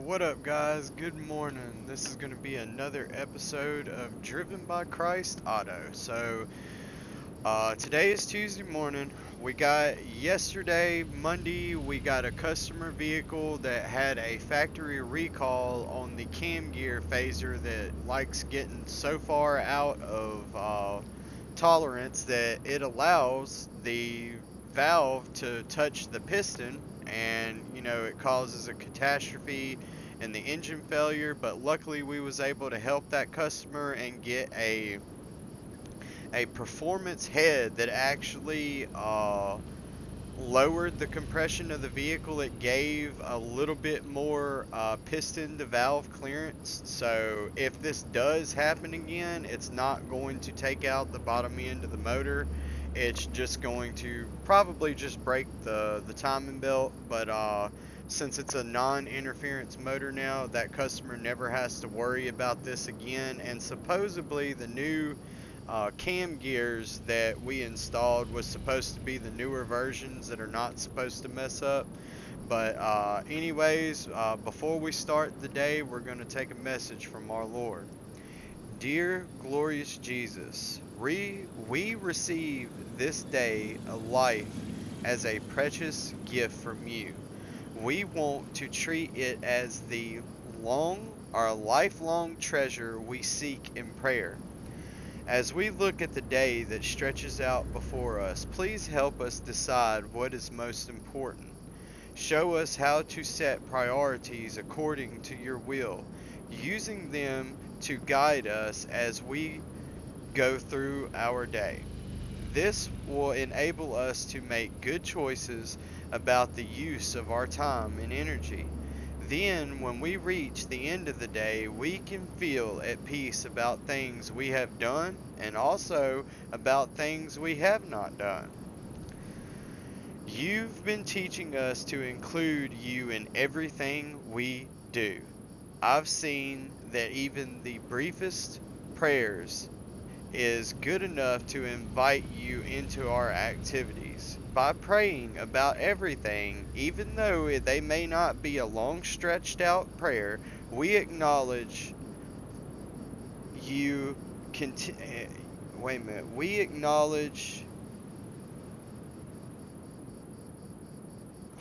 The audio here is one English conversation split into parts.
What up, guys? Good morning. This is going to be another episode of Driven by Christ Auto. Today is Tuesday morning. We got yesterday, Monday, we got a customer vehicle that had a factory recall on the cam gear phaser that likes getting so far out of tolerance that it allows the valve to touch the piston, and it causes a catastrophe and the engine failure. But luckily we was able to help that customer and get a performance head that actually lowered the compression of the vehicle. It gave a little bit more piston to valve clearance. So if this does happen again, it's not going to take out the bottom end of the motor. It's just going to probably just break the timing belt. But since it's a non-interference motor now, that customer never has to worry about this again. And supposedly the new cam gears that we installed was supposed to be the newer versions that are not supposed to mess up. But anyways, before we start the day, we're going to take a message from our Lord. Dear glorious Jesus, we receive this day a life as a precious gift from you. We want to treat it as the our lifelong treasure we seek in prayer. As we look at the day that stretches out before us, please help us decide what is most important. Show us how to set priorities according to your will, using them to guide us as we go through our day. This will enable us to make good choices about the use of our time and energy. Then, when we reach the end of the day, we can feel at peace about things we have done and also about things we have not done. You've been teaching us to include you in everything we do. I've seen that even the briefest prayers is good enough to invite you into our activities. By praying about everything, even though they may not be a long stretched out prayer, we acknowledge you wait a minute. We acknowledge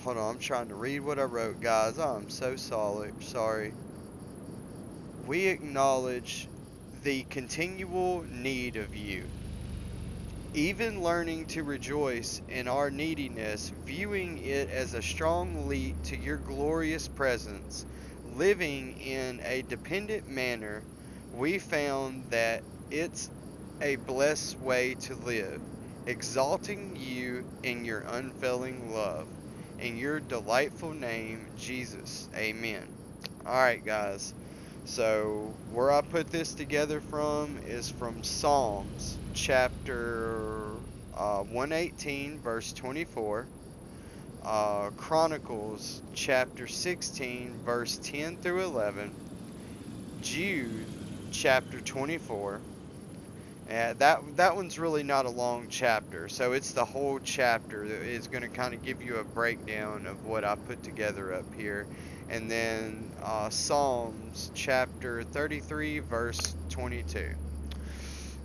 Hold on, I'm trying to read what I wrote, guys. I'm so sorry. We acknowledge the continual need of you. Even learning to rejoice in our neediness, viewing it as a strong leap to your glorious presence, living in a dependent manner, we found that it's a blessed way to live, exalting you in your unfailing love. In your delightful name, Jesus. Amen. Alright, guys. So, where I put this together from is from Psalms chapter 118, verse 24, Chronicles chapter 16, verse 10 through 11, Jude chapter 24. And that one's really not a long chapter, so it's the whole chapter that is going to kind of give you a breakdown of what I put together up here. And then Psalms chapter 33, verse 22.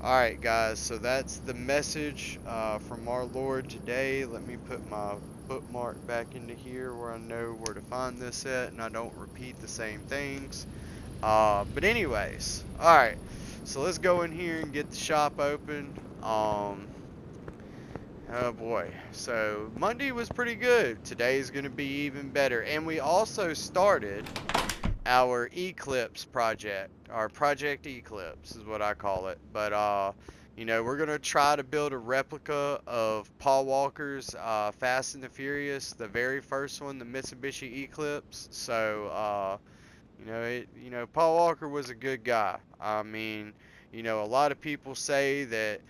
Alright, guys, so that's the message from our Lord today. Let me put my bookmark back into here where I know where to find this at and I don't repeat the same things. But anyways, alright. So let's go in here and get the shop open. Oh boy. So Monday was pretty good. Today's going to be even better. And we also started our Eclipse project. Our Project Eclipse is what I call it. But we're going to try to build a replica of Paul Walker's Fast and the Furious, the very first one, the Mitsubishi Eclipse. So Paul Walker was a good guy. I mean, a lot of people say that,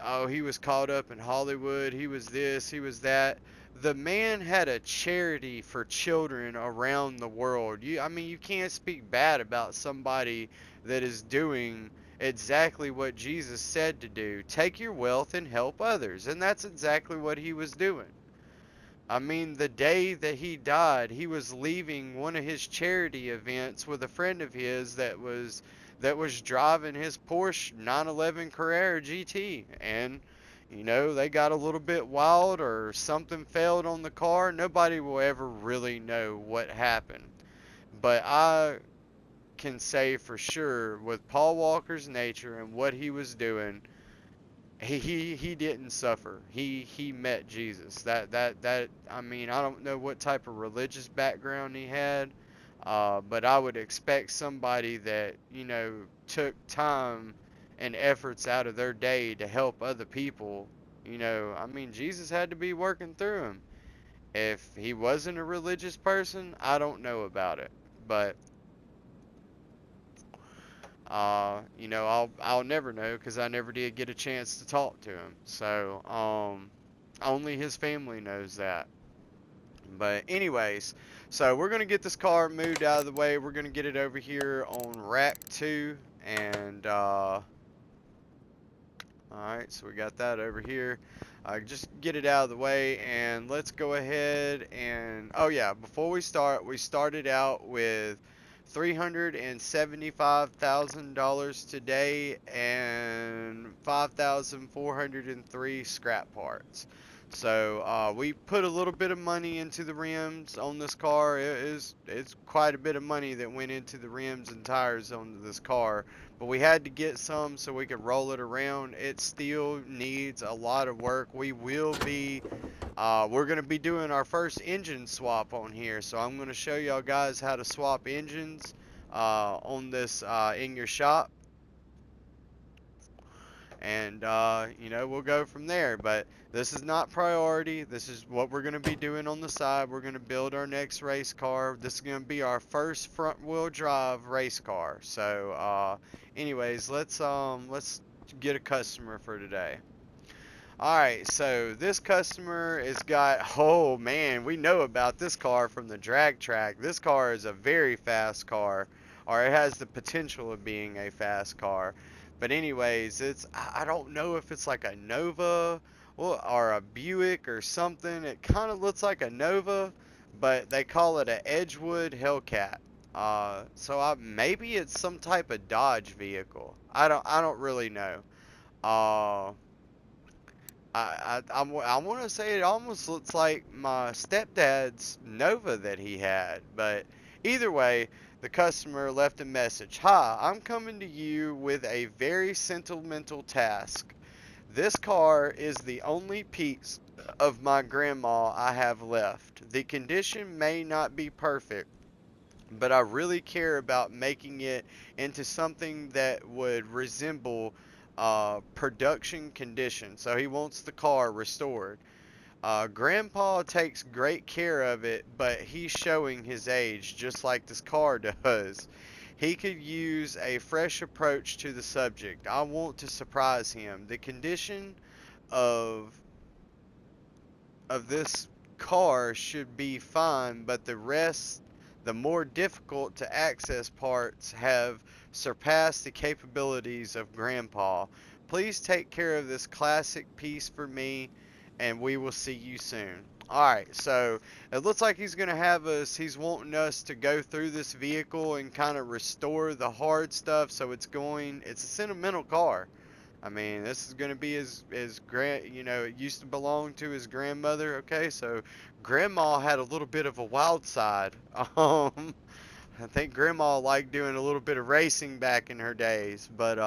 oh, he was caught up in Hollywood, he was this, he was that. The man had a charity for children around the world. You can't speak bad about somebody that is doing exactly what Jesus said to do. Take your wealth and help others. And that's exactly what he was doing. I mean, the day that he died, he was leaving one of his charity events with a friend of his that was driving his Porsche 911 Carrera GT, and they got a little bit wild or something failed on the car. Nobody will ever really know what happened. But I can say for sure with Paul Walker's nature and what he was doing, he didn't suffer. He met Jesus. That I mean, I don't know what type of religious background he had, but I would expect somebody that took time and efforts out of their day to help other people. I mean, Jesus had to be working through him. If he wasn't a religious person, I don't know about it, but I'll never know because I never did get a chance to talk to him. So, only his family knows that. But anyways, so we're gonna get this car moved out of the way. We're gonna get it over here on rack 2, and alright, so we got that over here. Just get it out of the way, and let's go ahead and, oh yeah, before we start, we started out with $375,000 today and 5,403 scrap parts. So we put a little bit of money into the rims on this car. It's quite a bit of money that went into the rims and tires on this car, but we had to get some so we could roll it around. It still needs a lot of work. We're going to be doing our first engine swap on here, so I'm going to show y'all guys how to swap engines on this in your shop, and we'll go from there. But this is not priority. This is what we're going to be doing on the side. We're going to build our next race car. This is going to be our first front wheel drive race car. So anyways, let's get a customer for today. Alright, so this customer has got, oh man, we know about this car from the drag track. This car is a very fast car, or it has the potential of being a fast car. But anyways, I don't know if it's like a Nova or a Buick or something. It kind of looks like a Nova, but they call it an Edgewood Hellcat. So maybe it's some type of Dodge vehicle. I don't really know. Uh, I want to say it almost looks like my stepdad's Nova that he had, but either way, the customer left a message. Hi, I'm coming to you with a very sentimental task. This car is the only piece of my grandma I have left. The condition may not be perfect, but I really care about making it into something that would resemble production condition. So he wants the car restored. Grandpa takes great care of it, but he's showing his age just like this car does. He could use a fresh approach to the subject. I want to surprise him. The condition of this car should be fine, but the rest, the more difficult to access parts, have surpassed the capabilities of Grandpa. Please take care of this classic piece for me, and we will see you soon. Alright, so it looks like he's wanting us to go through this vehicle and kind of restore the hard stuff. So it's a sentimental car. I mean, this is going to be it used to belong to his grandmother. Okay, so grandma had a little bit of a wild side. I think grandma liked doing a little bit of racing back in her days. But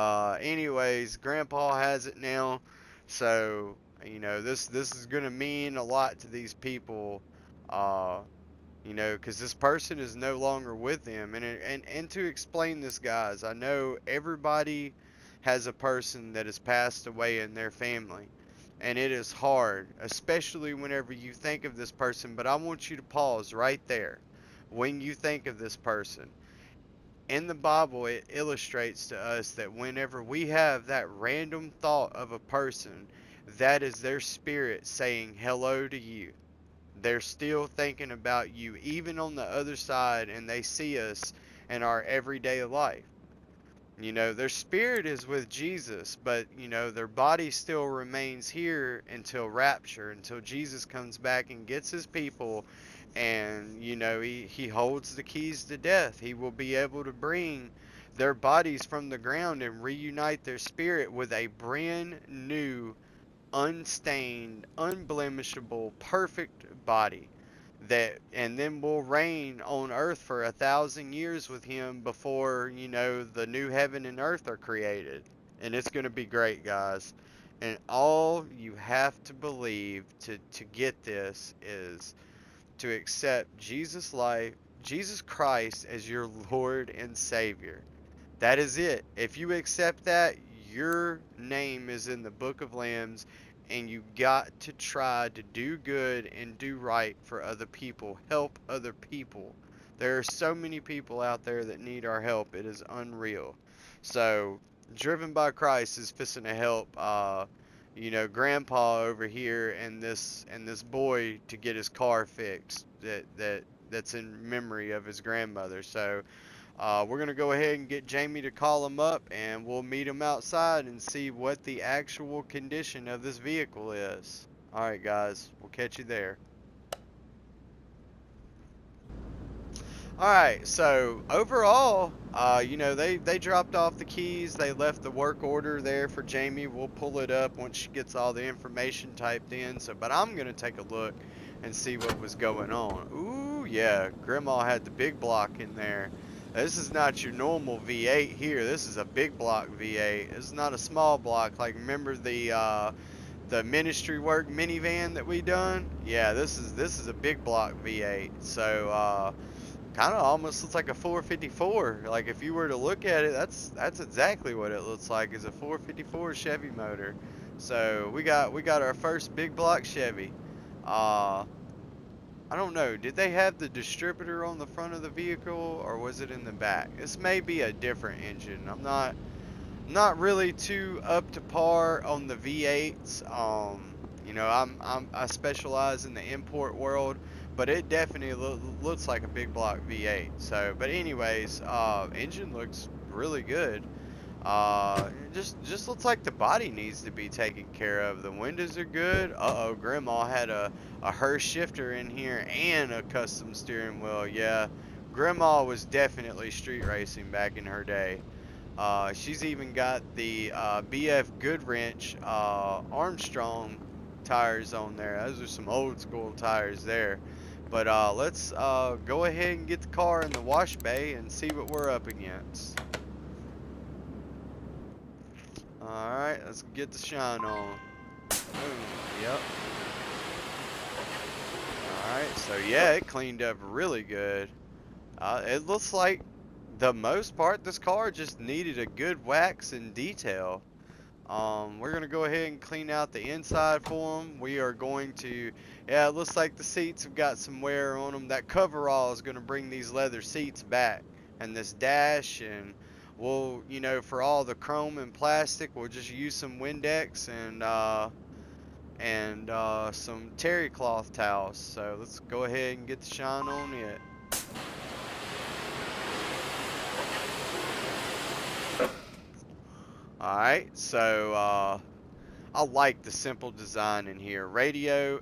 anyways, grandpa has it now. So, this is going to mean a lot to these people. Because this person is no longer with them. And to explain this, guys, I know everybody has a person that has passed away in their family. And it is hard, especially whenever you think of this person. But I want you to pause right there when you think of this person. In the Bible, it illustrates to us that whenever we have that random thought of a person, that is their spirit saying hello to you. They're still thinking about you, even on the other side, and they see us in our everyday life. You know, their spirit is with Jesus, but, you know, their body still remains here until rapture, until Jesus comes back and gets his people. And, you know, he holds the keys to death. He will be able to bring their bodies from the ground and reunite their spirit with a brand new, unstained, unblemishable, perfect body, that, and then we'll reign on earth for 1,000 years with him before, you know, the new heaven and earth are created. And it's going to be great, guys. And all you have to believe to get this is to accept Jesus' life, Jesus Christ, as your Lord and Savior. That is it. If you accept that, your name is in the book of Lambs, and you got to try to do good and do right for other people. Help other people. There are so many people out there that need our help. It is unreal. So, Driven by Christ is fixing to help, you know, Grandpa over here and this boy to get his car fixed. That's in memory of his grandmother. So, we're going to go ahead and get Jamie to call him up, and we'll meet him outside and see what the actual condition of this vehicle is. Alright, guys, we'll catch you there. Alright, so overall, you know, they dropped off the keys. They left the work order there for Jamie. We'll pull it up once she gets all the information typed in. So, but I'm going to take a look and see what was going on. Ooh, yeah, Grandma had the big block in there. This is not your normal V8 here. This is a big block V8. This is not a small block. Like, remember the ministry work minivan that we done? Yeah, this is a big block V8. So, kind of almost looks like a 454. Like, if you were to look at it, that's exactly what it looks like, is a 454 Chevy motor. So we got our first big block Chevy. Uh, I don't know. Did they have the distributor on the front of the vehicle, or was it in the back? This may be a different engine. I'm not really too up to par on the V8s. You know, I specialize in the import world, but it definitely looks like a big block V8. So, but anyways, engine looks really good. Just looks like the body needs to be taken care of. The windows are good. Uh-oh, Grandma had a Hurst shifter in here and a custom steering wheel. Yeah, Grandma was definitely street racing back in her day. She's even got the BF Goodwrench Armstrong tires on there. Those are some old school tires there. But let's go ahead and get the car in the wash bay and see what we're up against. Alright, let's get the shine on. Boom. Yep. Alright, so yeah, it cleaned up really good. It looks like the most part this car just needed a good wax and detail. We're going to go ahead and clean out the inside for them. We are going to, yeah, it looks like the seats have got some wear on them. That coverall is going to bring these leather seats back, and this dash, and we'll, you know, for all the chrome and plastic, we'll just use some Windex and some terry cloth towels. So let's go ahead and get the shine on it. Alright, so I like the simple design in here. Radio,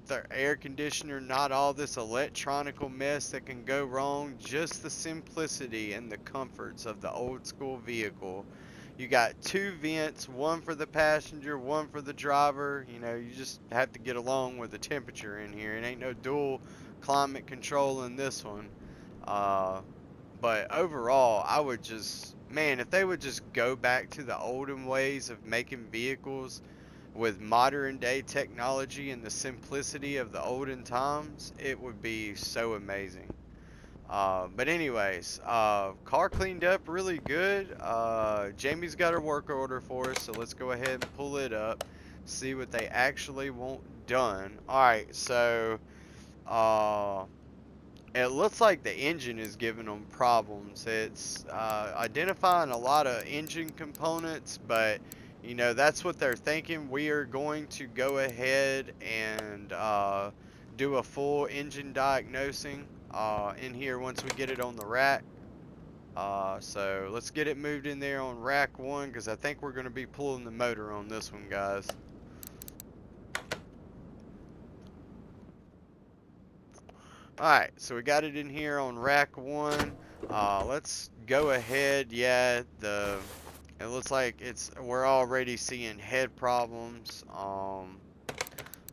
the air conditioner, not all this electronical mess that can go wrong. Just the simplicity and the comforts of the old school vehicle. You got two vents, one for the passenger, one for the driver. You know, you just have to get along with the temperature in here. It ain't no dual climate control in this one. Uh, but overall, I would just, man, if they would just go back to the olden ways of making vehicles with modern day technology and the simplicity of the olden times, it would be so amazing. But anyways, car cleaned up really good. Jamie's got her work order for us, so let's go ahead and pull it up, see what they actually want done. Alright, so, it looks like the engine is giving them problems. It's identifying a lot of engine components, but you know, that's what they're thinking. We are going to go ahead and do a full engine diagnosing in here once we get it on the rack. So let's get it moved in there on rack 1, because I think we're going to be pulling the motor on this one, guys. Alright, so we got it in here on rack 1. Let's go ahead. Yeah, it looks like we're already seeing head problems.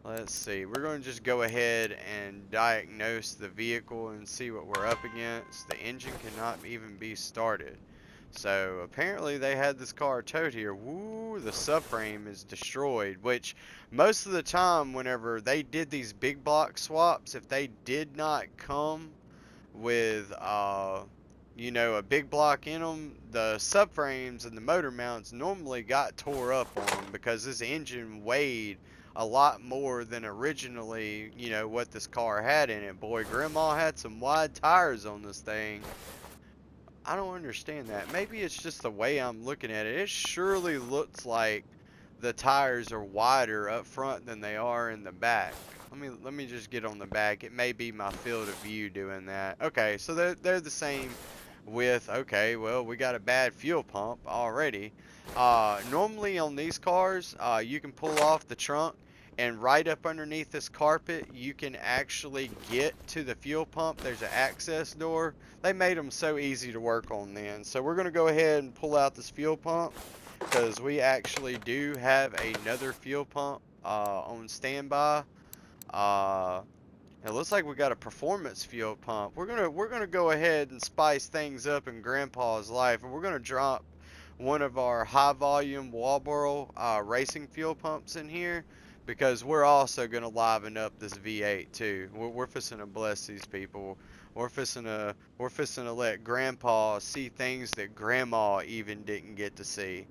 Let's see. We're going to just go ahead and diagnose the vehicle and see what we're up against. The engine cannot even be started. So apparently they had this car towed here. Woo, the subframe is destroyed, which most of the time whenever they did these big block swaps, if they did not come with you know, a big block in them, the subframes and the motor mounts normally got tore up on them, because this engine weighed a lot more than originally, you know, what this car had in it. Boy, Grandma had some wide tires on this thing. I don't understand that. Maybe it's just the way I'm looking at it. It surely looks like the tires are wider up front than they are in the back. Let me just get on the back. It may be my field of view doing that. Okay, so they're the same width. Okay, well, we got a bad fuel pump already. Normally on these cars, you can pull off the trunk, and right up underneath this carpet you can actually get to the fuel pump. There's an access door. They made them so easy to work on then. So we're going to go ahead and pull out this fuel pump, because we actually do have another fuel pump on standby. It looks like we got a performance fuel pump. We're gonna go ahead and spice things up in Grandpa's life, and we're gonna drop one of our high volume Walboro racing fuel pumps in here, because we're also gonna liven up this V8 too. We're fixing to bless these people. We're fixing to let Grandpa see things that Grandma even didn't get to see.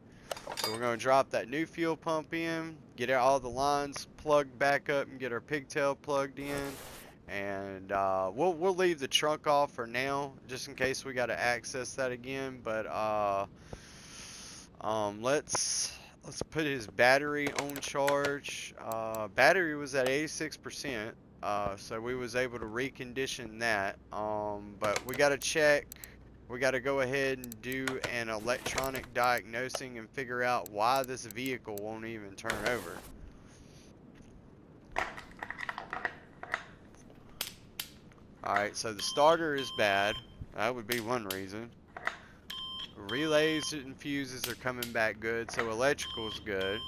So we're going to drop that new fuel pump in, get all the lines plugged back up, and get our pigtail plugged in. And we'll leave the trunk off for now, just in case we got to access that again. But let's put his battery on charge. Battery was at 86%, so we was able to recondition that. But we got to check. We got to go ahead and do an electronic diagnosing and figure out why this vehicle won't even turn over. Alright, so the starter is bad. That would be one reason. Relays and fuses are coming back good, so electrical's good.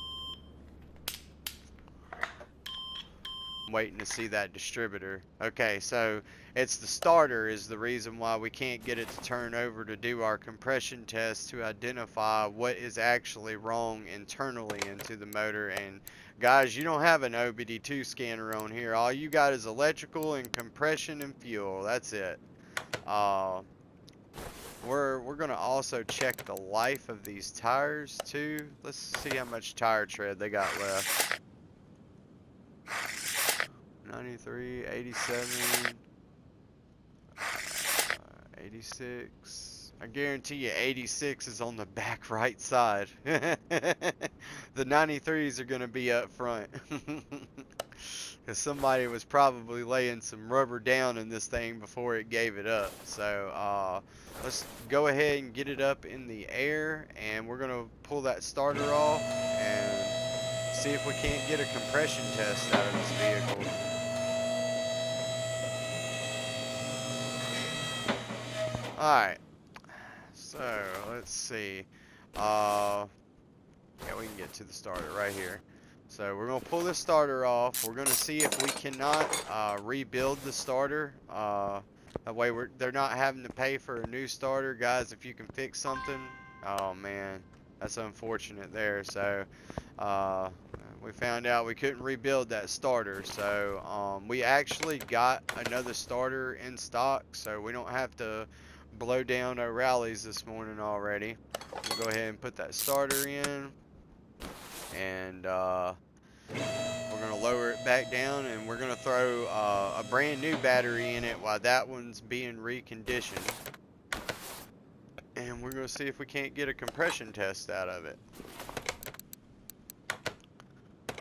I'm waiting to see that distributor. Okay, so it's the starter is the reason why we can't get it to turn over to do our compression test to identify what is actually wrong internally into the motor. And guys, you don't have an OBD2 scanner on here. All you got is electrical and compression and fuel. That's it. We're gonna also check the life of these tires too. Let's see how much tire tread they got left. 93, 87, 86. I guarantee you 86 is on the back right side. The 93s are going to be up front. Because somebody was probably laying some rubber down in this thing before it gave it up. So let's go ahead and get it up in the air, and we're going to pull that starter off and see if we can't get a compression test out of this vehicle. Alright, so let's see. Yeah, we can get to the starter right here. So we're going to pull this starter off. We're going to see if we cannot rebuild the starter. That way they're not having to pay for a new starter. Guys, if you can fix something, oh man, that's unfortunate there. So we found out we couldn't rebuild that starter. So we actually got another starter in stock, so we don't have to blow down O'Reilly's this morning already. We'll go ahead and put that starter in, and we're going to lower it back down, and we're going to throw a brand new battery in it while that one's being reconditioned, and we're going to see if we can't get a compression test out of it.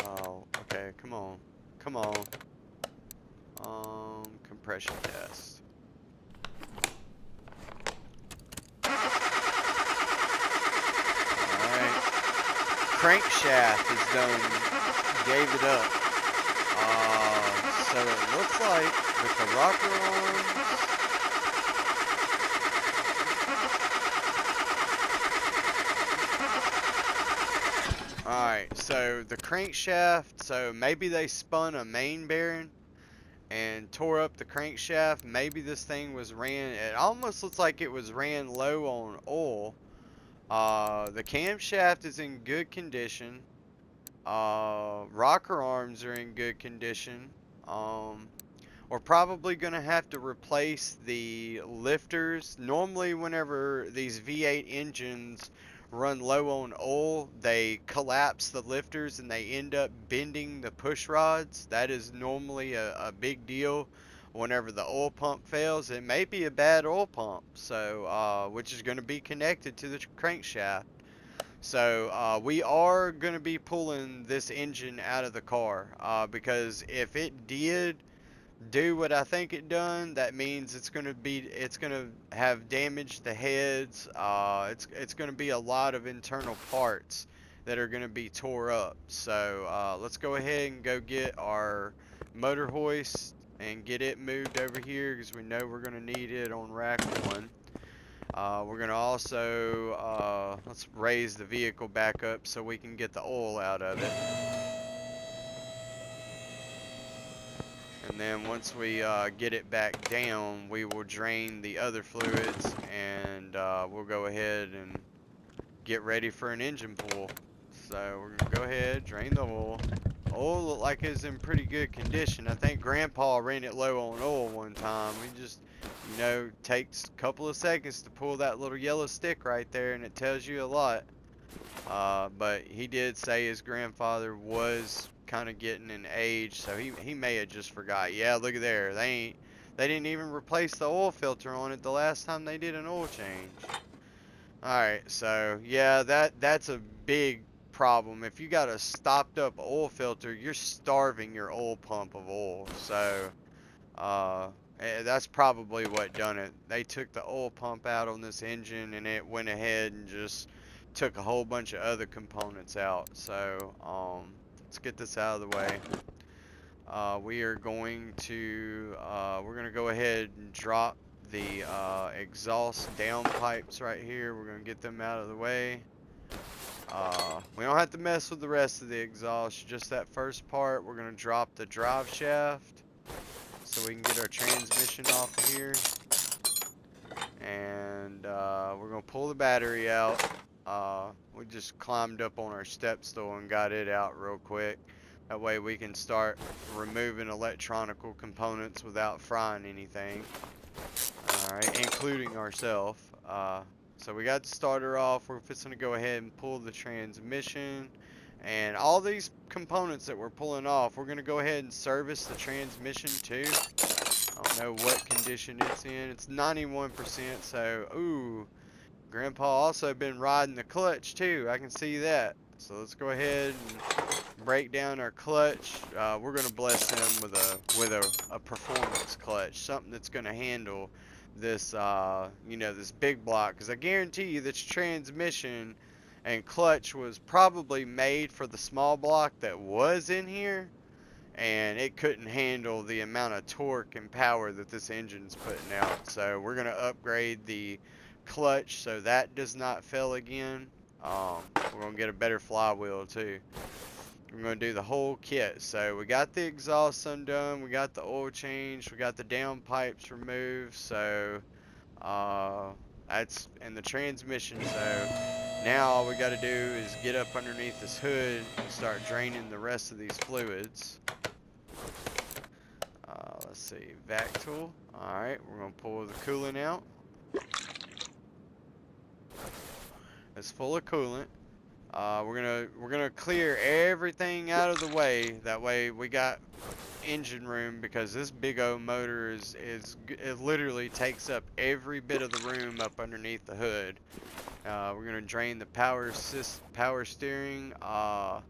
Oh, okay, come on, compression test. crankshaft is done, gave it up. So it looks like with the rocker arms, alright, so the crankshaft, so maybe they spun a main bearing and tore up the crankshaft. Maybe this thing was ran, it almost looks like it was ran low on oil. The camshaft is in good condition. Rocker arms are in good condition. We're probably going to have to replace the lifters. Normally, whenever these V8 engines run low on oil, they collapse the lifters and they end up bending the push rods. That is normally a big deal whenever the oil pump fails. It may be a bad oil pump, so which is going to be connected to the crankshaft. So we are going to be pulling this engine out of the car because if it did do what I think it done, that means it's gonna have damaged the heads. It's gonna be a lot of internal parts that are gonna be tore up. So let's go ahead and go get our motor hoist and get it moved over here because we know we're gonna need it on rack 1. We're gonna also let's raise the vehicle back up so we can get the oil out of it. And then once we get it back down, we will drain the other fluids and we'll go ahead and get ready for an engine pull. So we're going to go ahead, drain the oil. Oil looked like it's in pretty good condition. I think Grandpa ran it low on oil one time. He just, you know, takes a couple of seconds to pull that little yellow stick right there and it tells you a lot. But he did say his grandfather was kind of getting an age, so he may have just forgot. Yeah, look at there. They didn't even replace the oil filter on it the last time they did an oil change. Alright, so yeah, that's a big problem. If you got a stopped up oil filter, you're starving your oil pump of oil. So that's probably what done it. They took the oil pump out on this engine and it went ahead and just took a whole bunch of other components out. So let's get this out of the way. We are going to we're going to go ahead and drop the exhaust down pipes right here. We're going to get them out of the way. We don't have to mess with the rest of the exhaust, just that first part. We're going to drop the drive shaft so we can get our transmission off of here. And we're going to pull the battery out. We just climbed up on our step stool and got it out real quick. That way we can start removing electronical components without frying anything. Alright, including ourselves. So we got the starter off. We're just going to go ahead and pull the transmission. And all these components that we're pulling off, we're going to go ahead and service the transmission too. I don't know what condition it's in. It's 91%, so, ooh. Grandpa also been riding the clutch too. I can see that. So let's go ahead and break down our clutch. We're going to bless him with a performance clutch, something that's going to handle this you know, this big block, because I guarantee you this transmission and clutch was probably made for the small block that was in here, and it couldn't handle the amount of torque and power that this engine's putting out. So we're going to upgrade the clutch so that does not fail again. We're going to get a better flywheel too. We're going to do the whole kit. So we got the exhaust undone, we got the oil changed, we got the down pipes removed, so that's in the transmission. So now all we got to do is get up underneath this hood and start draining the rest of these fluids. Let's see, vac tool. Alright, we're going to pull the coolant out. It's full of coolant. We're gonna clear everything out of the way. That way we got engine room, because this big old motor it literally takes up every bit of the room up underneath the hood. We're gonna drain the power steering. I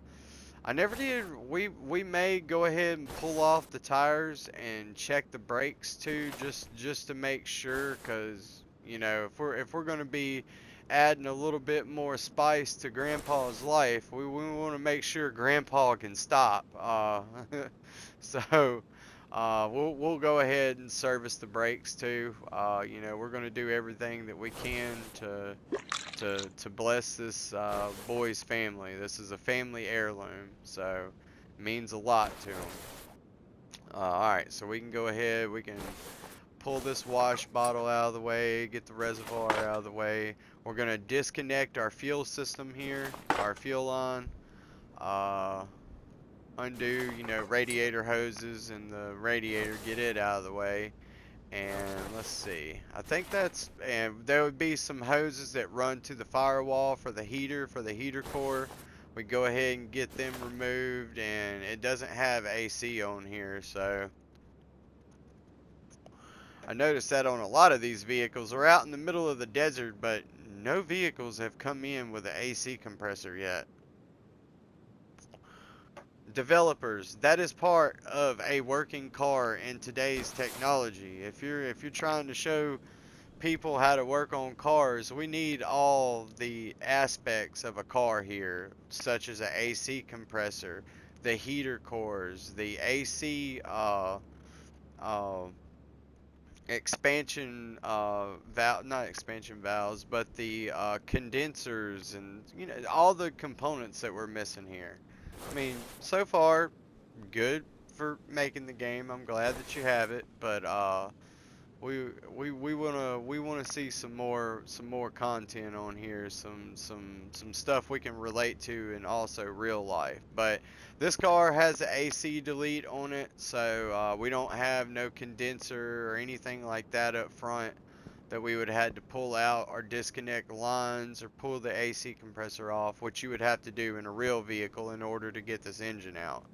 never did. We may go ahead and pull off the tires and check the brakes too, just to make sure, because you know, if we're gonna be adding a little bit more spice to Grandpa's life. We want to make sure Grandpa can stop. So we'll go ahead and service the brakes too. You know, we're gonna do everything that we can to bless this boy's family. This is a family heirloom, so it means a lot to him. Alright, so we can go ahead, we can pull this wash bottle out of the way, get the reservoir out of the way. We're going to disconnect our fuel system here, our fuel line. Undo, you know, radiator hoses and the radiator, get it out of the way. And let's see, I think that's, and there would be some hoses that run to the firewall for the heater core. We go ahead and get them removed, and it doesn't have AC on here, so I noticed that on a lot of these vehicles. We're out in the middle of the desert, but no vehicles have come in with an AC compressor yet. Developers, that is part of a working car in today's technology. If you're trying to show people how to work on cars, we need all the aspects of a car here, such as an AC compressor, the heater cores, the AC expansion valve, not expansion valves, but the condensers, and you know, all the components that we're missing here. I mean, so far good for making the game. I'm glad that you have it, but we wanna see some more content on here, some stuff we can relate to and also real life. But this car has an AC delete on it, so we don't have no condenser or anything like that up front that we would have had to pull out or disconnect lines or pull the AC compressor off, which you would have to do in a real vehicle in order to get this engine out.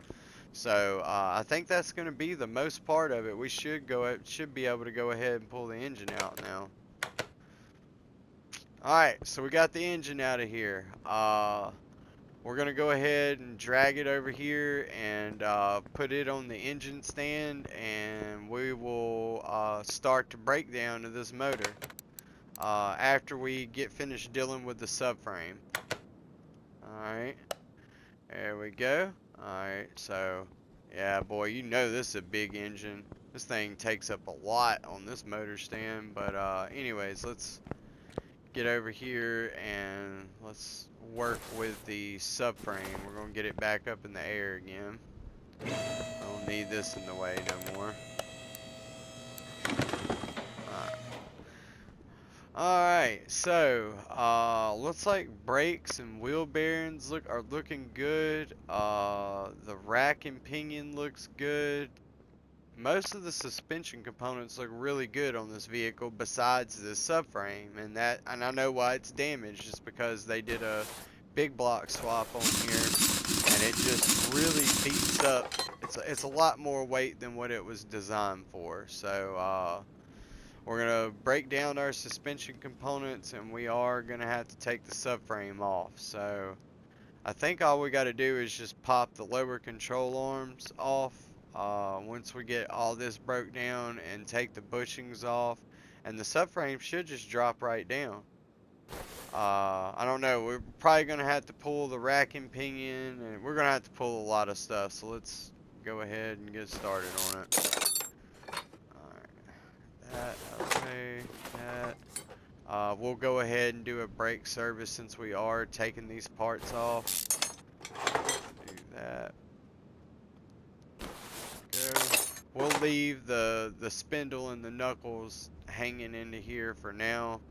So I think that's going to be the most part of it. We should be able to go ahead and pull the engine out now. Alright, so we got the engine out of here. We're going to go ahead and drag it over here and put it on the engine stand, and we will start the breakdown of this motor after we get finished dealing with the subframe. Alright, there we go. Alright, so yeah, boy, you know this is a big engine. This thing takes up a lot on this motor stand, but anyways, let's get over here and let's work with the subframe. We're gonna get it back up in the air again. I don't need this in the way no more. Alright, so looks like brakes and wheel bearings are looking good. The rack and pinion looks good. Most of the suspension components look really good on this vehicle besides the subframe, and I know why it's damaged, just because they did a big block swap on here and it just really beats up. It's a lot more weight than what it was designed for. So we're going to break down our suspension components, and we are going to have to take the subframe off. So I think all we got to do is just pop the lower control arms off once we get all this broke down, and take the bushings off, and the subframe should just drop right down. I don't know, we're probably going to have to pull the rack and pinion, and we're going to have to pull a lot of stuff, so let's go ahead and get started on it. We'll go ahead and do a brake service since we are taking these parts off. Do that. Go. We'll leave the spindle and the knuckles hanging into here for now.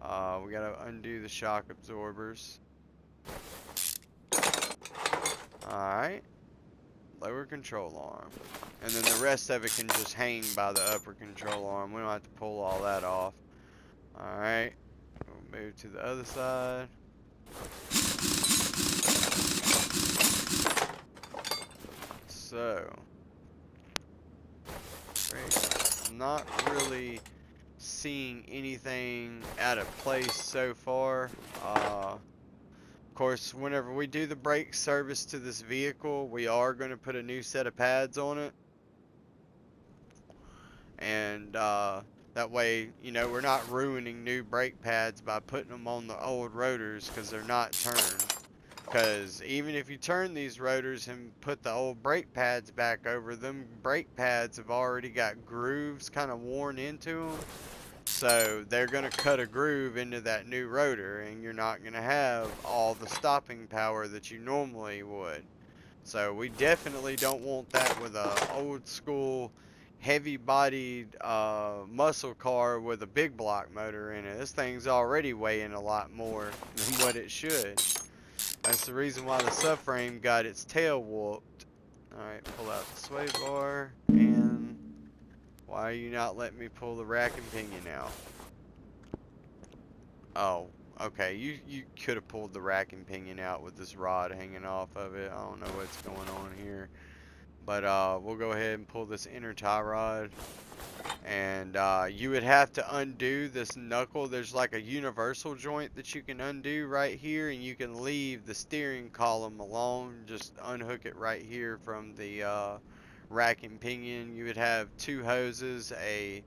We gotta undo the shock absorbers. Alright. Lower control arm. And then the rest of it can just hang by the upper control arm. We don't have to pull all that off. Alright. We'll move to the other side. So. Great. I'm not really seeing anything out of place so far. Of course, whenever we do the brake service to this vehicle, we are going to put a new set of pads on it. And That way, you know, we're not ruining new brake pads by putting them on the old rotors because they're not turned. Because even if you turn these rotors and put the old brake pads back over them, brake pads have already got grooves kind of worn into them. So they're going to cut a groove into that new rotor, and you're not going to have all the stopping power that you normally would. So we definitely don't want that with a old school heavy bodied muscle car with a big block motor in it. This thing's already weighing a lot more than what it should. That's the reason why the subframe got its tail whooped. Alright, pull out the sway bar, and why are you not letting me pull the rack and pinion out? Oh, okay, you could have pulled the rack and pinion out with this rod hanging off of it. I don't know what's going on here. But we'll go ahead and pull this inner tie rod. And you would have to undo this knuckle. There's like a universal joint that you can undo right here, and you can leave the steering column alone. Just unhook it right here from the rack and pinion. You would have two hoses, a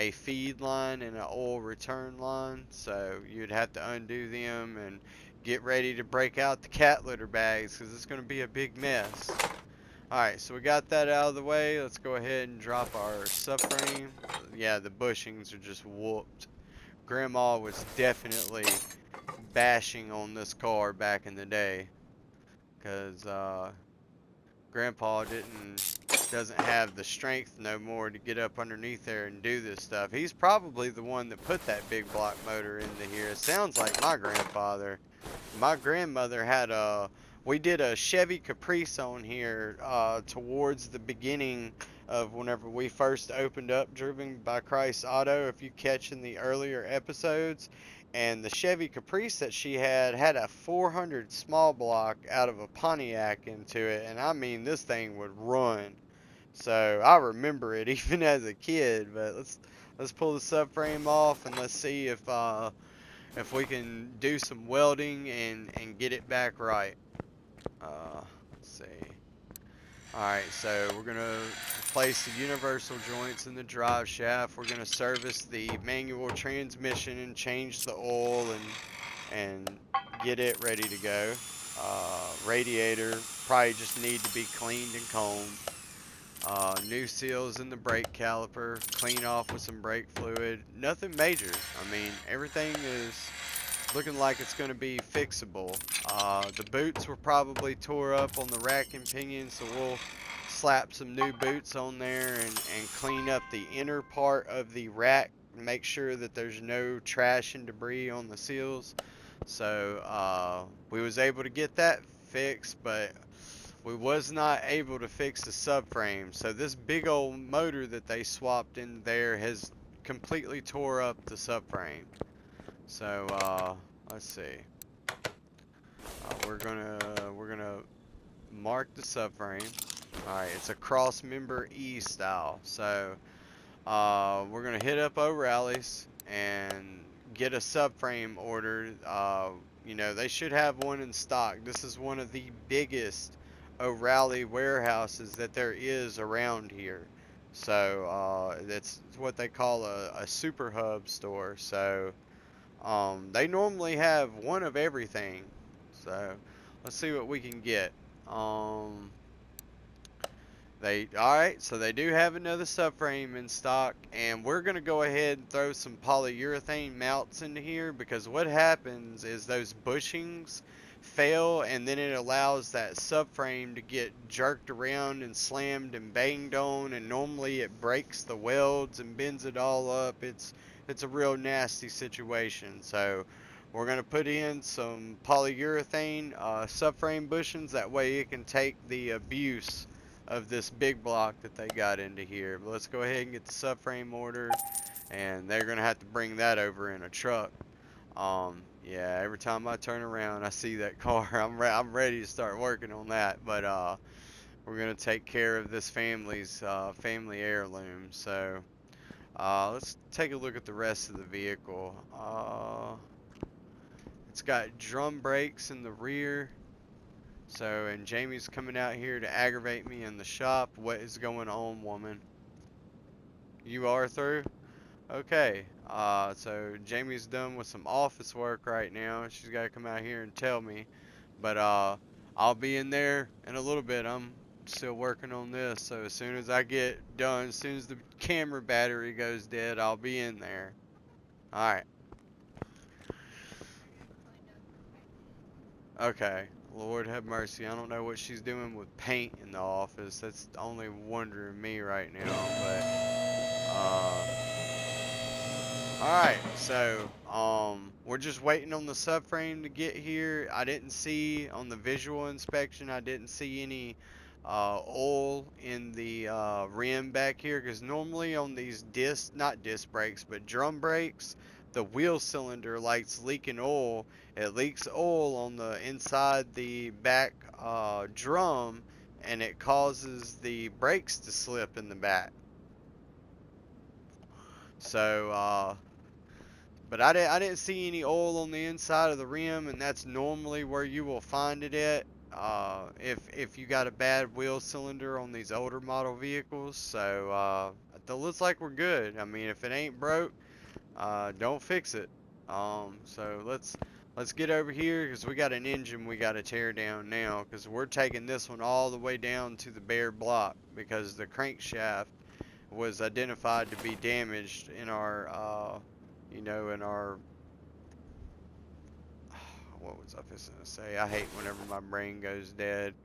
feed line and an oil return line. So you'd have to undo them and get ready to break out the cat litter bags because it's going to be a big mess. Alright, so we got that out of the way. Let's go ahead and drop our subframe. Yeah, the bushings are just whooped. Grandma was definitely bashing on this car back in the day. Because Grandpa doesn't have the strength no more to get up underneath there and do this stuff. He's probably the one that put that big block motor into here. It sounds like my grandfather. My grandmother had we did a Chevy Caprice on here towards the beginning of whenever we first opened up Driven by Christ Auto, if you catch in the earlier episodes. And the Chevy Caprice that she had a 400 small block out of a Pontiac into it, and I mean this thing would run. So I remember it even as a kid. But let's pull the subframe off and let's see if we can do some welding and get it back right. Let's see. Alright, so we're going to replace the universal joints in the drive shaft. We're going to service the manual transmission and change the oil and get it ready to go. Radiator probably just need to be cleaned and combed. New seals in the brake caliper, clean off with some brake fluid. Nothing major. I mean, everything is looking like it's going to be fixable. The boots were probably tore up on the rack and pinion, so we'll slap some new boots on there and clean up the inner part of the rack and make sure that there's no trash and debris on the seals. So we was able to get that fixed, but we was not able to fix the subframe. So this big old motor that they swapped in there has completely tore up the subframe. So let's see. We're gonna mark the subframe. All right, it's a cross member E style. So we're gonna hit up O'Reilly's and get a subframe ordered. You know, they should have one in stock. This is one of the biggest O'Reilly warehouses that there is around here. So that's what they call a super hub store. So they normally have one of everything. So let's see what we can get. Alright, so they do have another subframe in stock, and we're going to go ahead and throw some polyurethane mounts into here, because what happens is those bushings fail, and then it allows that subframe to get jerked around and slammed and banged on, and normally it breaks the welds and bends it all up. It's a real nasty situation. So we're going to put in some polyurethane subframe bushings, that way it can take the abuse of this big block that they got into here. But let's go ahead and get the subframe ordered, and they're gonna have to bring that over in a truck. Yeah, every time I turn around I see that car, I'm ready to start working on that. But we're gonna take care of this family's family heirloom. So let's take a look at the rest of the vehicle. It's got drum brakes in the rear. So, and Jamie's coming out here to aggravate me in the shop. What is going on, woman? You are through? Okay, so Jamie's done with some office work right now. She's got to come out here and tell me. But I'll be in there in a little bit. I'm still working on this, so as soon as I get done, as soon as the camera battery goes dead, I'll be in there. All right. Okay. Lord have mercy. I don't know what she's doing with paint in the office. That's only wondering me right now, but alright, so we're just waiting on the subframe to get here. I didn't see on the visual inspection, I didn't see any oil in the rim back here, because normally on these not disc brakes, but drum brakes, the wheel cylinder lights leaking oil. It leaks oil on the inside the back drum, and it causes the brakes to slip in the back. So but I didn't see any oil on the inside of the rim, and that's normally where you will find it at if you got a bad wheel cylinder on these older model vehicles. So it looks like we're good. I mean, if it ain't broke, don't fix it. So let's get over here, because we got an engine we got to tear down now, because we're taking this one all the way down to the bare block, because the crankshaft was identified to be damaged in our in our, what was I fixing to say? I hate whenever my brain goes dead.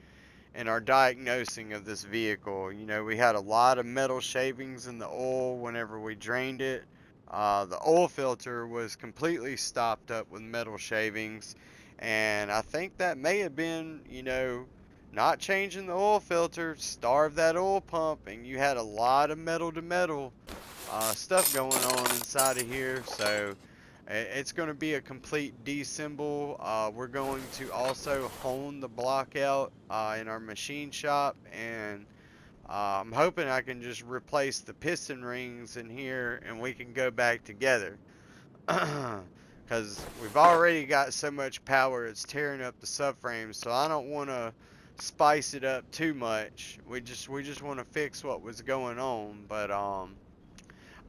In our diagnosing of this vehicle, we had a lot of metal shavings in the oil whenever we drained it. The oil filter was completely stopped up with metal shavings, and I think that may have been, not changing the oil filter starved that oil pump, and you had a lot of metal to metal stuff going on inside of here. So it's going to be a complete disassemble. We're going to also hone the block out in our machine shop, and I'm hoping I can just replace the piston rings in here and we can go back together. Because we've already got so much power, it's tearing up the subframe, so I don't want to spice it up too much. We just want to fix what was going on. But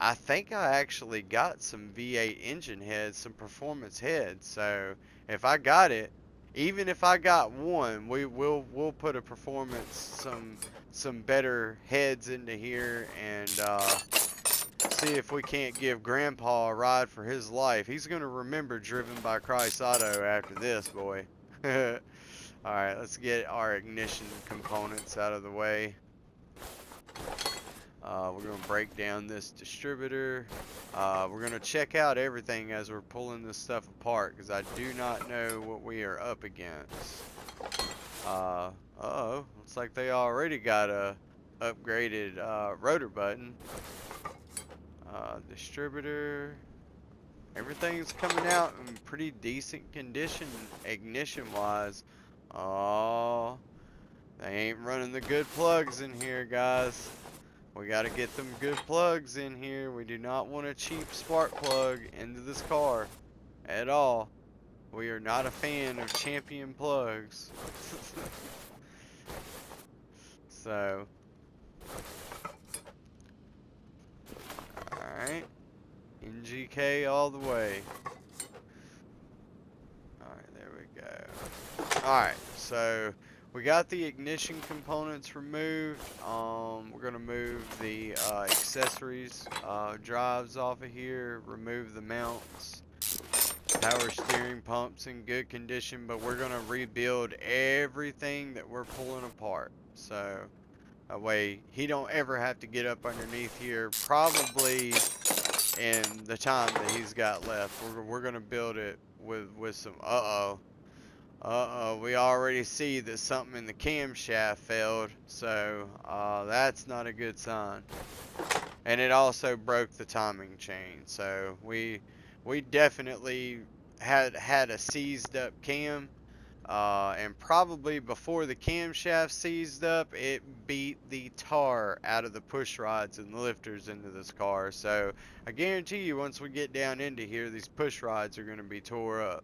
I think I actually got some V8 engine heads, some performance heads. So if I got it, even if I got one, we'll put a performance, some better heads into here, and see if we can't give Grandpa a ride for his life. He's gonna remember Driven by Christ Auto after this, boy. All right, let's get our ignition components out of the way. We're going to break down this distributor. We're going to check out everything as we're pulling this stuff apart, because I do not know what we are up against. Uh-oh, looks like they already got a upgraded rotor button. Distributor. Everything's coming out in pretty decent condition ignition-wise. Oh, they ain't running the good plugs in here, guys. We got to get them good plugs in here. We do not want a cheap spark plug into this car at all. We are not a fan of champion plugs. So, alright. NGK all the way. Alright, there we go. Alright, so we got the ignition components removed. We're going to move the accessories, drives off of here, remove the mounts. Power steering pump's in good condition, but we're going to rebuild everything that we're pulling apart. So that way he don't ever have to get up underneath here, probably in the time that he's got left. We're going to build it with some, we already see that something in the camshaft failed, so that's not a good sign. And it also broke the timing chain, so we definitely had a seized up cam, and probably before the camshaft seized up, it beat the tar out of the push rods and lifters into this car. So I guarantee you, once we get down into here, these push rods are going to be tore up.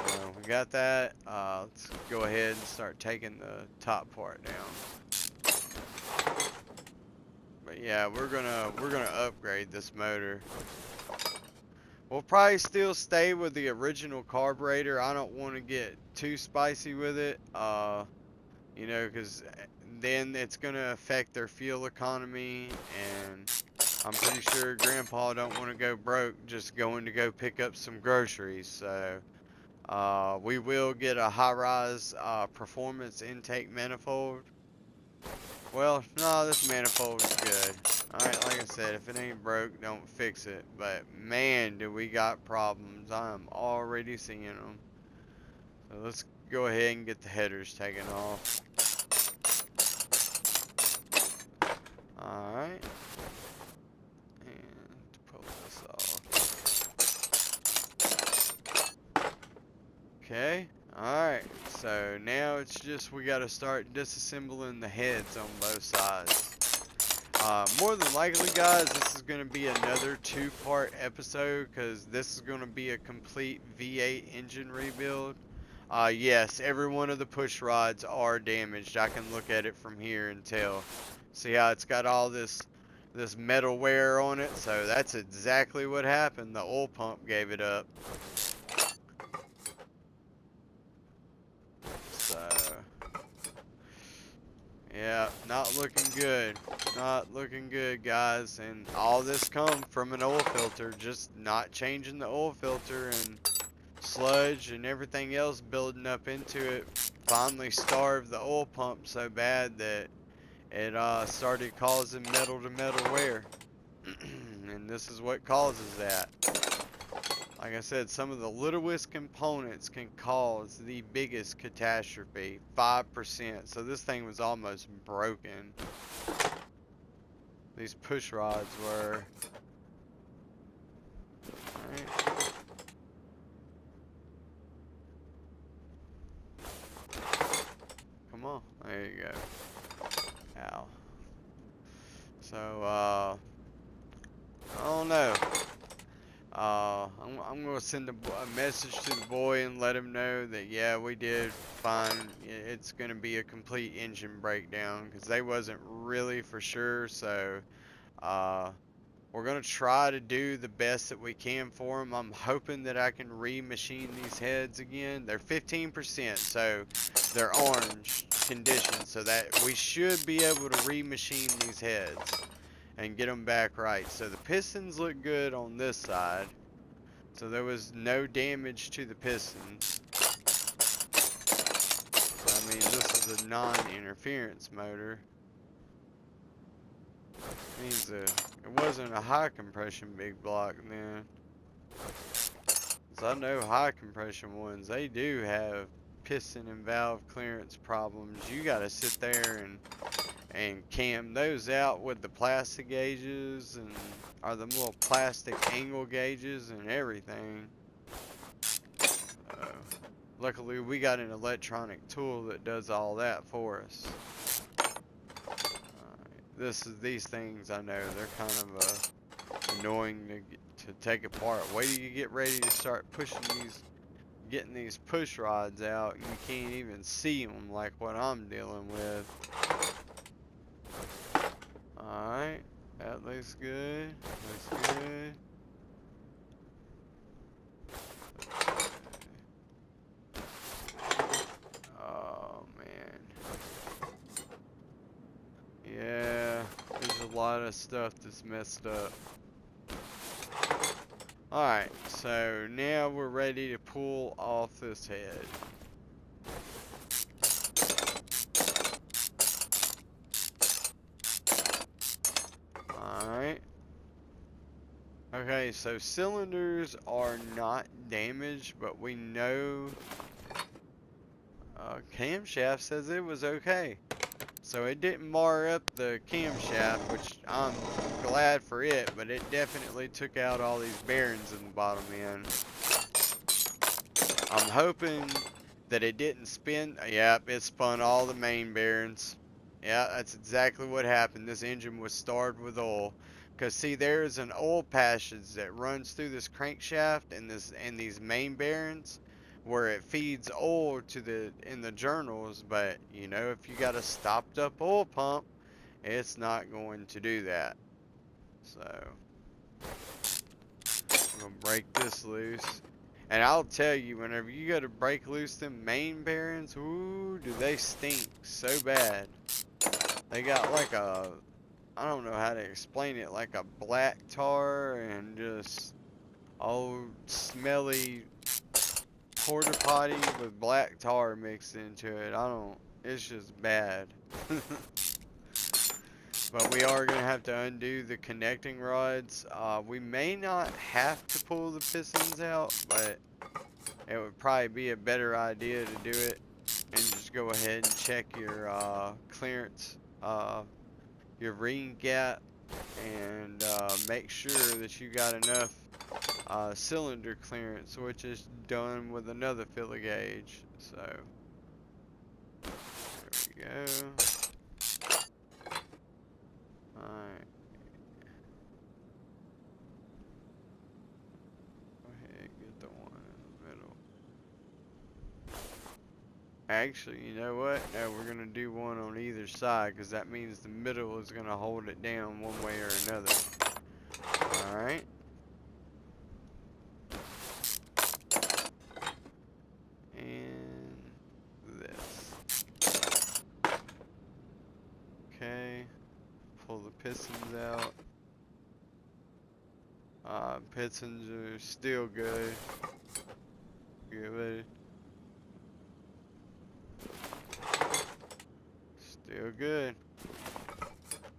So we got that. Let's go ahead and start taking the top part down. But yeah, we're gonna upgrade this motor. We'll probably still stay with the original carburetor. I don't want to get too spicy with it, you know, because then it's gonna affect their fuel economy, and I'm pretty sure Grandpa don't want to go broke just going to go pick up some groceries. So we will get a high-rise performance intake manifold. Well, no, this manifold is good. Alright, like I said, if it ain't broke, don't fix it. But man, do we got problems. I'm already seeing them. So let's go ahead and get the headers taken off. Alright. And pull this off. Okay. Alright. So now it's just we gotta start disassembling the heads on both sides. More than likely, guys, this is going to be another 2-part episode because this is going to be a complete V8 engine rebuild. Yes, every one of the push rods are damaged. I can look at it from here and tell. See how it's got all this metal wear on it? So that's exactly what happened. The oil pump gave it up. So yeah, not looking good. Not looking good, guys. And all this come from an oil filter. Just not changing the oil filter, and sludge and everything else building up into it finally starved the oil pump so bad that it started causing metal to metal wear. And this is what causes that. Like I said, some of the littlest components can cause the biggest catastrophe. 5%. So this thing was almost broken. These push rods were. Alright. Come on. There you go. Ow. So, I don't know. I'm gonna send a message to the boy and let him know that yeah, we did find it's gonna be a complete engine breakdown because they wasn't really for sure. So we're gonna try to do the best that we can for them. I'm hoping that I can remachine these heads again. They're 15%, so they're orange condition, so that we should be able to remachine these heads and get them back right. So the pistons look good on this side. So there was no damage to the pistons. I mean, this is a non-interference motor. Means it wasn't a high compression big block then. 'Cause I know high compression ones, they do have piston and valve clearance problems. You gotta sit there and cam those out with the plastic gauges and or the little plastic angle gauges and everything. Luckily we got an electronic tool that does all that for us. These things, I know they're kind of annoying to take apart. Wait till you get ready to start getting these push rods out, and you can't even see them like what I'm dealing with. Alright, that looks good. Looks good. Oh man. Yeah, there's a lot of stuff that's messed up. Alright, so now we're ready to pull off this head. Alright. Okay, so cylinders are not damaged, but we know camshaft says it was okay. So it didn't mar up the camshaft, which I'm glad for it, but it definitely took out all these bearings in the bottom end. I'm hoping that it didn't spin. Yep, it spun all the main bearings. Yeah, that's exactly what happened. This engine was starved with oil. Because see, there's an oil passage that runs through this crankshaft and these main bearings, where it feeds oil to in the journals. But you know, if you got a stopped up oil pump, it's not going to do that. So I'm gonna break this loose. And I'll tell you, whenever you go to break loose them main bearings, ooh, do they stink so bad. They got like a, I don't know how to explain it, like a black tar and just old smelly porta potty with black tar mixed into it. It's just bad. But we are going to have to undo the connecting rods. We may not have to pull the pistons out, but it would probably be a better idea to do it and just go ahead and check your clearance, your ring gap, and make sure that you got enough cylinder clearance, which is done with another filler gauge. So there we go. Alright, go ahead and get the one in the middle. Actually, you know what? No, we're going to do one on either side, because that means the middle is going to hold it down one way or another. Alright. And this. Okay. Pull the pistons out. Pistons are still good. Good. Still good.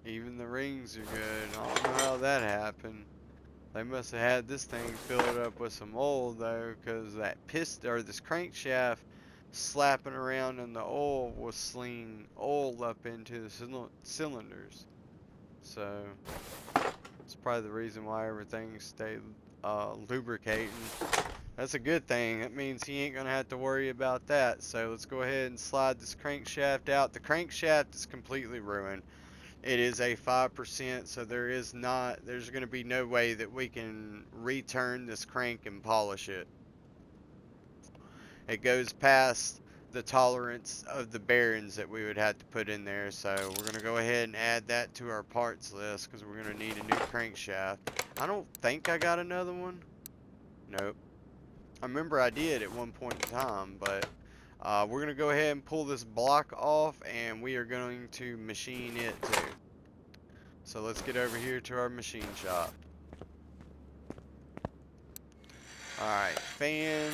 Even the rings are good. I don't know how that happened. They must have had this thing filled up with some oil though, because that piston or this crankshaft slapping around in the oil will sling oil up into the cylinders. So it's probably the reason why everything stayed lubricating. That's a good thing. That means he ain't gonna have to worry about that. So let's go ahead and slide this crankshaft out. The crankshaft is completely ruined. It is a 5%, so there's going to be no way that we can return this crank and polish it. It goes past the tolerance of the bearings that we would have to put in there, so we're going to go ahead and add that to our parts list because we're going to need a new crankshaft. I don't think I got another one. Nope. I remember I did at one point in time, but we're going to go ahead and pull this block off, and we are going to machine it too. So let's get over here to our machine shop. Alright, fan.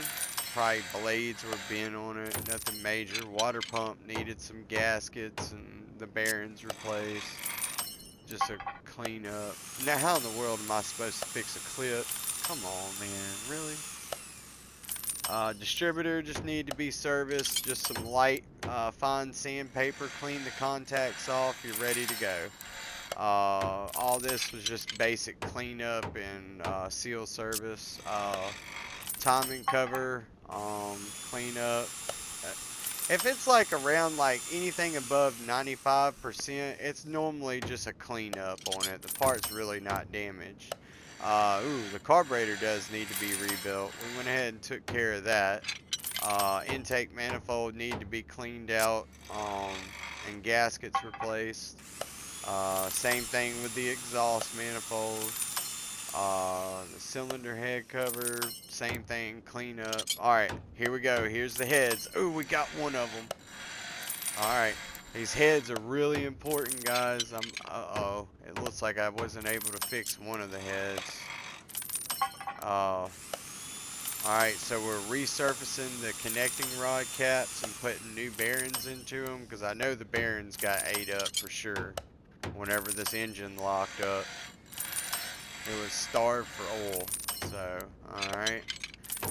Probably blades were bent on it. Nothing major. Water pump needed some gaskets and the bearings replaced. Just a cleanup. Now, how in the world am I supposed to fix a clip? Come on, man. Really? Distributor just need to be serviced. Just some light, fine sandpaper. Clean the contacts off. You're ready to go. All this was just basic cleanup and seal service. Timing cover, cleanup. If it's like around like anything above 95%, it's normally just a cleanup on it. The part's really not damaged. Ooh, the carburetor does need to be rebuilt. We went ahead and took care of that. Intake manifold need to be cleaned out, and gaskets replaced. Same thing with the exhaust manifold. The cylinder head cover, same thing, clean up. Alright, here we go. Here's the heads. Ooh, we got one of them. Alright, these heads are really important, guys. Uh-oh. It looks like I wasn't able to fix one of the heads. Alright, so we're resurfacing the connecting rod caps and putting new bearings into them, because I know the bearings got ate up for sure whenever this engine locked up. It was starved for oil. So, alright.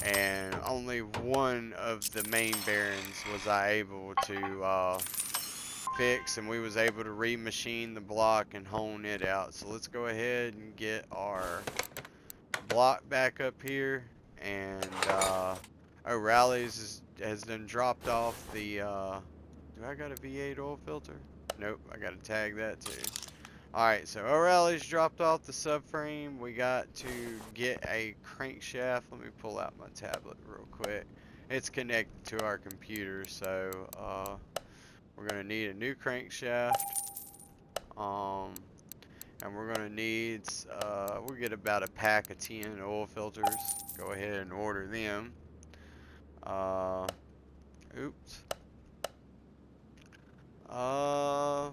And only one of the main bearings was I able to fix, and we was able to remachine the block and hone it out. So let's go ahead and get our block back up here. And O'Reilly's has then dropped off the do I got a V8 oil filter? Nope, I gotta tag that too. Alright, so O'Reilly's dropped off the subframe. We got to get a crankshaft. Let me pull out my tablet real quick. It's connected to our computer, so we're going to need a new crankshaft. And we're gonna need, we'll get about a pack of 10 oil filters. Go ahead and order them. Oops. The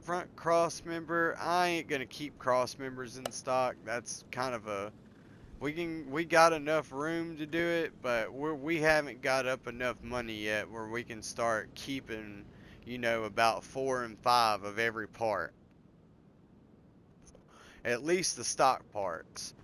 front cross member. I ain't gonna keep cross members in stock. That's kind of a, we got enough room to do it, but we haven't got up enough money yet where we can start keeping, about 4 and 5 of every part. At least the stock parts.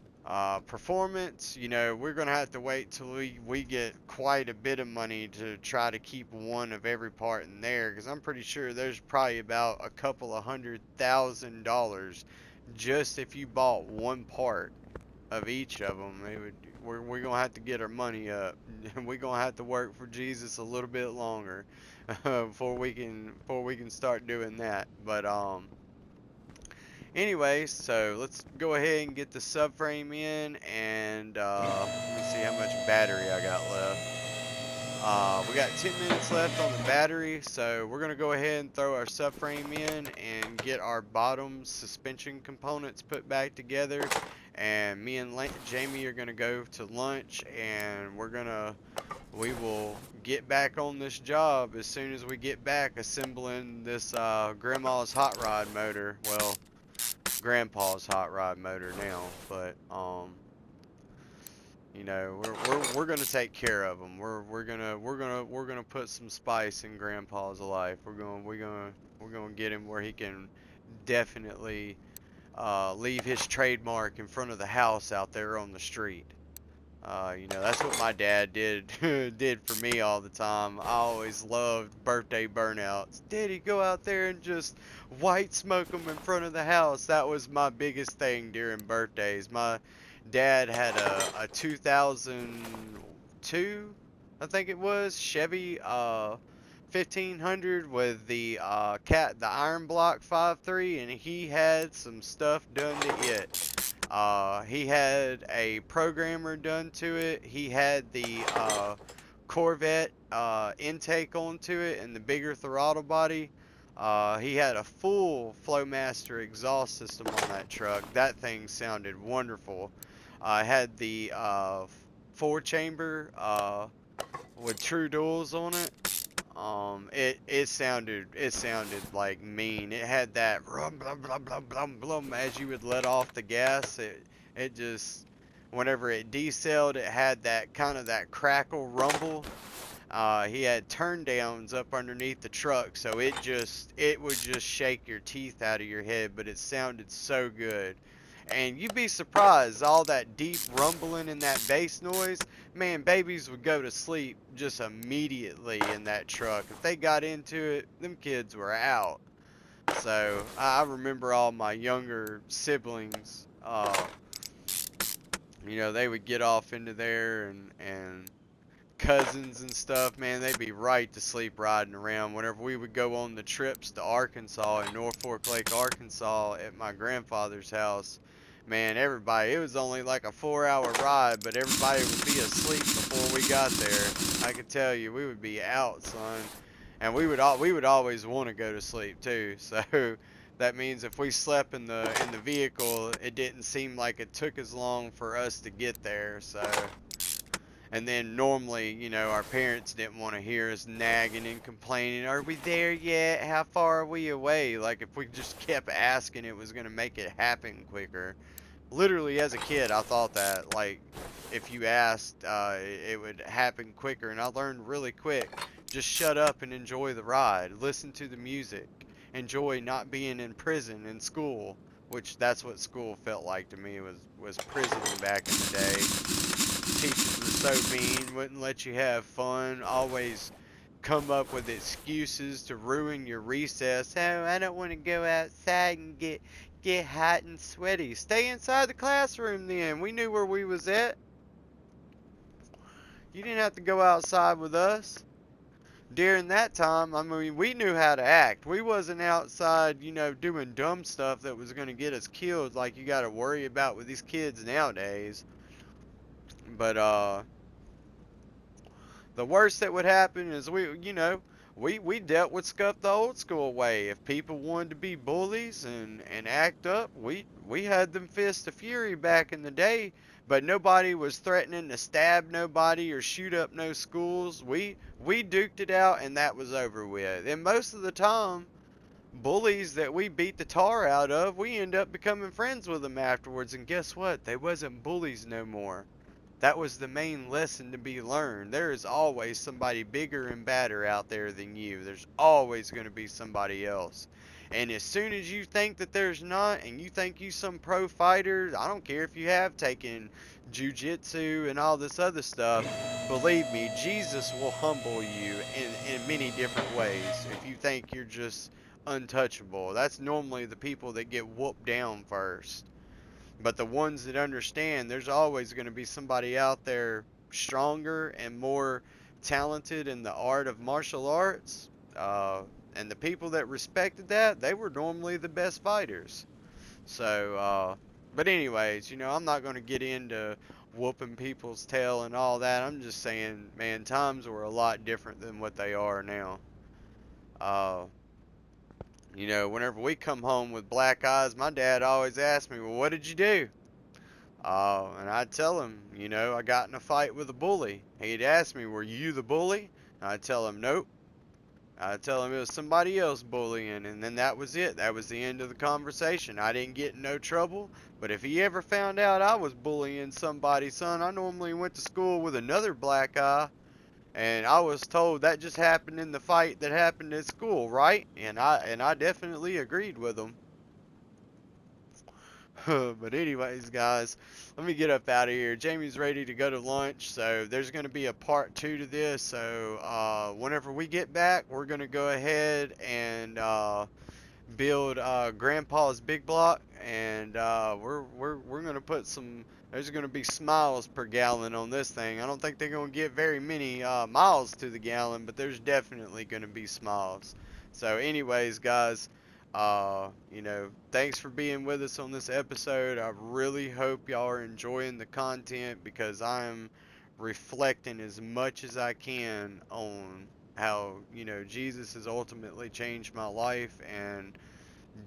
Performance, we're going to have to wait till we get quite a bit of money to try to keep one of every part in there, because I'm pretty sure there's probably about a couple of $100,000 just if you bought one part of each of them. We're going to have to get our money up. We're going to have to work for Jesus a little bit longer before we can start doing that. But anyways, so let's go ahead and get the subframe in, and let me see how much battery I got left. We got 10 minutes left on the battery, so we're going to go ahead and throw our subframe in and get our bottom suspension components put back together. And me and Jamie are going to go to lunch, and we will get back on this job as soon as we get back assembling this grandma's hot rod motor. Well, grandpa's hot rod motor now, but we're gonna take care of them. We're gonna put some spice in grandpa's life. We're gonna get him where he can definitely leave his trademark in front of the house out there on the street. That's what my dad did did for me all the time. I always loved birthday burnouts. Daddy, go out there and just white smoke them in front of the house. That was my biggest thing during birthdays. My dad had a 2002, I think it was, Chevy 1500 with the the iron block 5.3, and he had some stuff done to it. He had a programmer done to it. He had the Corvette intake onto it and the bigger throttle body. He had a full Flowmaster exhaust system on that truck. That thing sounded wonderful. I had the 4-chamber with true duals on it. It sounded like mean. It had that rum blum blum blum blum blum as you would let off the gas. It just, whenever it decelled, it had that kind of that crackle rumble. He had turn downs up underneath the truck, so it would just shake your teeth out of your head, but it sounded so good. And you'd be surprised, all that deep rumbling and that bass noise, man, babies would go to sleep just immediately in that truck. If they got into it, them kids were out. So I remember all my younger siblings, they would get off into there, and cousins and stuff, man, they'd be right to sleep riding around. Whenever we would go on the trips to Arkansas, in Norfolk Lake, Arkansas, at my grandfather's house, man, everybody, it was only like a 4-hour ride, but everybody would be asleep before we got there. I could tell you, we would be out, son. And we would always want to go to sleep too. So that means if we slept in the vehicle, it didn't seem like it took as long for us to get there. So, and then normally, our parents didn't want to hear us nagging and complaining. Are we there yet? How far are we away? Like, if we just kept asking, it was going to make it happen quicker. Literally, as a kid, I thought that, like, if you asked, it would happen quicker. And I learned really quick, just shut up and enjoy the ride. Listen to the music. Enjoy not being in prison in school, which that's what school felt like to me, was prison back in the day. Teachers were so mean, wouldn't let you have fun, always come up with excuses to ruin your recess. Oh, I don't want to go outside and get hot and sweaty. Stay inside the classroom then. We knew where we was at. You didn't have to go outside with us. During that time, I mean, we knew how to act. We wasn't outside, doing dumb stuff that was going to get us killed like you got to worry about with these kids nowadays. But, the worst that would happen is we dealt with stuff the old school way. If people wanted to be bullies and act up, we had them fists of fury back in the day. But nobody was threatening to stab nobody or shoot up no schools. We duked it out and that was over with. And most of the time, bullies that we beat the tar out of, we end up becoming friends with them afterwards. And guess what? They wasn't bullies no more. That was the main lesson to be learned. There is always somebody bigger and badder out there than you. There's always going to be somebody else. And as soon as you think that there's not, and you think you some pro fighter, I don't care if you have taken jujitsu and all this other stuff, believe me, Jesus will humble you in many different ways if you think you're just untouchable. That's normally the people that get whooped down first. But the ones that understand, there's always going to be somebody out there stronger and more talented in the art of martial arts. And the people that respected that, they were normally the best fighters. So, but anyways, I'm not going to get into whooping people's tail and all that. I'm just saying, man, times were a lot different than what they are now. Uh, whenever we come home with black eyes, my dad always asked me, well, what did you do? And I'd tell him, I got in a fight with a bully. He'd ask me, were you the bully? I'd tell him, nope. I'd tell him it was somebody else bullying, and then that was it. That was the end of the conversation. I didn't get in no trouble, but if he ever found out I was bullying somebody, son, I normally went to school with another black eye, and I was told that just happened in the fight that happened at school, right? And I definitely agreed with him. But anyways, guys, let me get up out of here. Jamie's ready to go to lunch, so there's going to be a part 2 to this. So whenever we get back, we're going to go ahead and build Grandpa's big block, and we're going to put some. There's going to be miles per gallon on this thing. I don't think they're going to get very many miles to the gallon, but there's definitely going to be miles. So anyways, guys, thanks for being with us on this episode. I really hope y'all are enjoying the content because I'm reflecting as much as I can on how, Jesus has ultimately changed my life and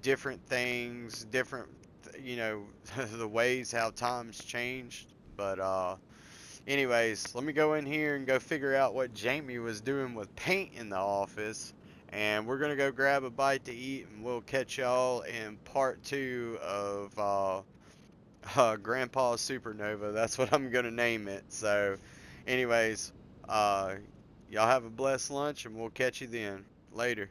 different things, the ways how times changed. But, anyways, let me go in here and go figure out what Jamie was doing with paint in the office. And we're going to go grab a bite to eat, and we'll catch y'all in part 2 of Grandpa's Supernova. That's what I'm going to name it. So, anyways, y'all have a blessed lunch, and we'll catch you then. Later.